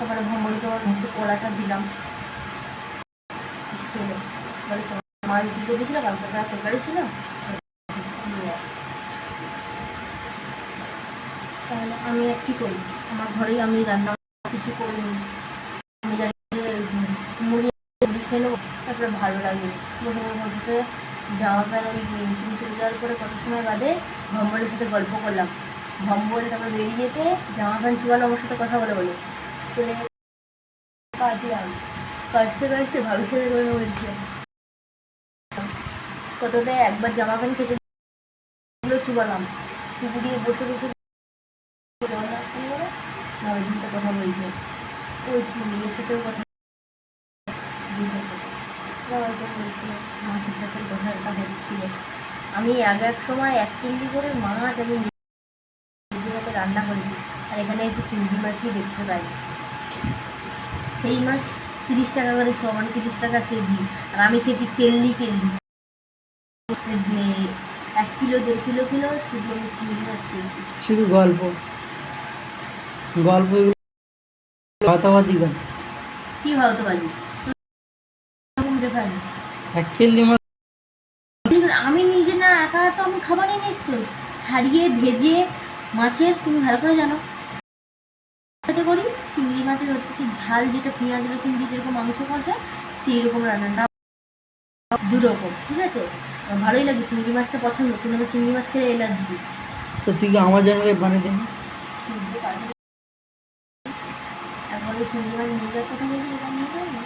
তারপরে ভ্রমণকে আমার মুখে কলাটা দিলাম, খেলো। বলে মা রুটি করে দিয়েছিল, কালকে তার তরকারি ছিল। তাহলে আমি আর কী করি, আমার ঘরেই আমি রান্না কিছু করিনি, আমি জানি যে মুড়ি খেয়ে নেবো, তারপরে ভালো লাগে বসে বসে জামা প্যান্ট। ওই তুমি চলে যাওয়ার পরে কত সময় বাদে ভম্বলের সাথে গল্প করলাম। ভম্বল তারপরে বেরিয়ে যেতে জামা প্যান্ট চুয়ালো আমার সাথে কথা বলে বলে চলে কাজে আমি কাজতে কাজতে ভাবির সাথে কথা বলছি। কতটায় একবার জামা প্যান্ট কেটে দিল, চুবালাম, চুপি দিয়ে বসে বসে ভাবির সাথে কথা বলছে, ওই মেয়ের সাথেও কথা মাছের টাছের কথা একটা হচ্ছিল। আমি আগে এক সময় 1 কেজি করে মাছ আমি নিজের হাতে রান্না করেছি, আর এখানে এসে চিংড়ি মাছই দেখতে পাই। সেই মাছ 30 টাকা করে শ, 30 টাকা কেজি, আর আমি খেয়েছি কেল্লি 1 কিলো 1.5 কিলো শুধু আমি চিংড়ি মাছ খেয়েছি। শুধু গল্প গল্প ভাতাবাজি কর, কি ভাওতাবাজি দেখানি। 1 কেজি মাছ আমি নিজে না একা তো আমি খাবার নিয়ে নিশ্চয়ই ছাড়িয়ে ভেজে মাছের, তুমি ভালো করে জানো সাথে করি। চিংড়ি মাছের হচ্ছে সেই ঝাল, যেটা পেঁয়াজ রসুন দিয়ে যেরকম মাংস করছে সেই রকম রান্নাটা দুরকম, ঠিক আছে। ভালোই লাগে, চিংড়ি মাছটা পছন্দ, কিন্তু আমি চিংড়ি মাছ খেলে এলার্জি। তো তুই কি আমার জন্য বানিয়ে দেন? একবার ওই চিংড়ি মাছ নিয়ে যাওয়ার কথা বলছি, এটা নিয়ে যাবো না।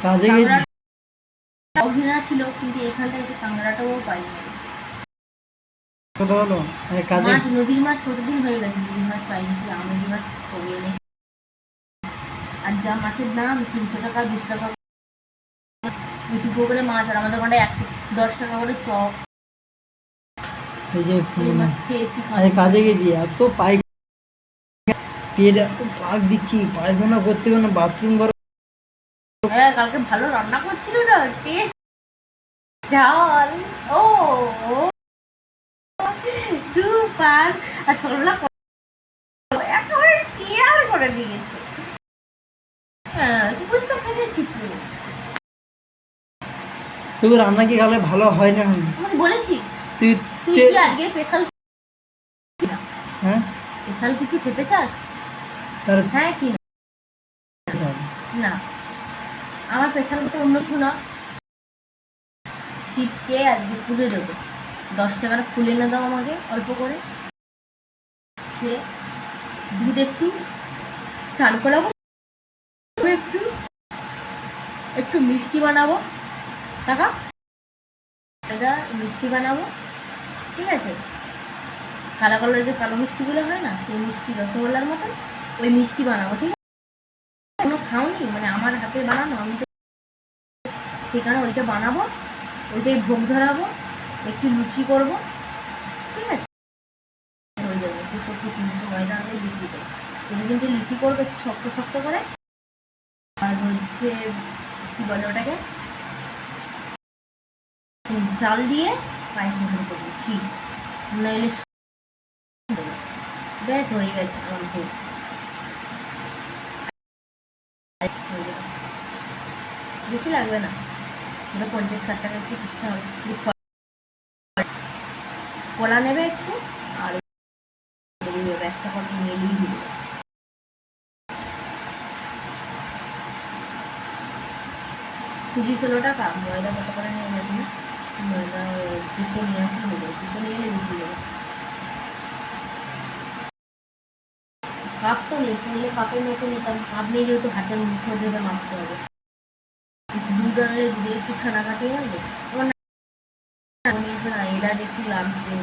কাজে গেছি অঘৃণা ছিল, কিন্তু এখানটা এসে কাঁকড়াটাও পাইনি। কথা হলো কাজে। মাছ, নদীর মাছ কতদিন হয়ে গেছে, নদীর মাছ পাইনি, সেই আমেরি মাছ কমিয়ে এনে। আর যা মাছের দাম 300 টাকা 200 টাকা দুটো করে মাছ, আর আমাদের ওখানে 10 টাকা করে শ। এই যে মাছ খেয়েছি, কাজে গেছি, এত পেট এত পাক দিচ্ছি, পায়খানা করতে কোনো বাথরুম করো। হ্যাঁ, কালকে ভালো রান্না করছিল না, টেস্ট ঝাল, ও সুপার। আর ছোটবেলা একেবারে কেয়ার করে দিয়েছে। হ্যাঁ, বুঝতে পেরেছি তো। তবু রান্না কি খালে ভালো হয় না? আমি বলেছি তুই তুই কি আজকে স্পেশাল, হ্যাঁ স্পেশাল কিছু খেতে চাস? হ্যাঁ কি না, আমার স্পেশাল তো অন্য কিছু না। শীতকে আজকে খুলে দেবো, 10 টাকার খুলে এনে দাও আমাকে অল্প করে, সে দুধ একটু চান করাবো, একটু একটু মিষ্টি বানাবো, টাকা এটা মিষ্টি বানাবো, ঠিক আছে। কালো কালো যে কালো মিষ্টিগুলো হয় না, সেই মিষ্টি রসগোল্লার মতন ওই মিষ্টি বানাবো, ঠিক আছে। কোনো খাওনি মানে আমার হাতে বানানো, আমি তো সেখানে ওইটা বানাবো, ওইটাই ভোগ ধরাবো, একটু লুচি করবো, ঠিক আছে, হয়ে যাবে। 200-300 ময়দা দিয়ে বেশি দেবো। তুমি কিন্তু লুচি করবে শক্ত শক্ত করে, আর হচ্ছে কী বলে ওটাকে, চাল দিয়ে পায়েস মতন করবো, ক্ষীর নইলে ব্যাস হয়ে গেছে আমার ভোগ। বেশি লাগবে না, ওটা 50-60 টাকা একটু খরচা হবে। কলা নেবে একটু, আর নেবে একটা কলা নিয়ে দিবে। সুজি 16 টাকা, ময়দা কত করে নিয়ে যাবি? ময়দা 200 নিয়ে আসলে হয়ে যাবে, 200 নিয়ে এলে বেশি যাবে। কাপ তো নেই, কিনলে কাপের মতো নিতাম, কাপ নিয়ে যেহেতু হাতের মুঠো ধরে মাপতে হবে। দুধ আনলে দুধের একটু ছানা কাটিয়ে আনবে, আমার না এরা দেখি লাগবে।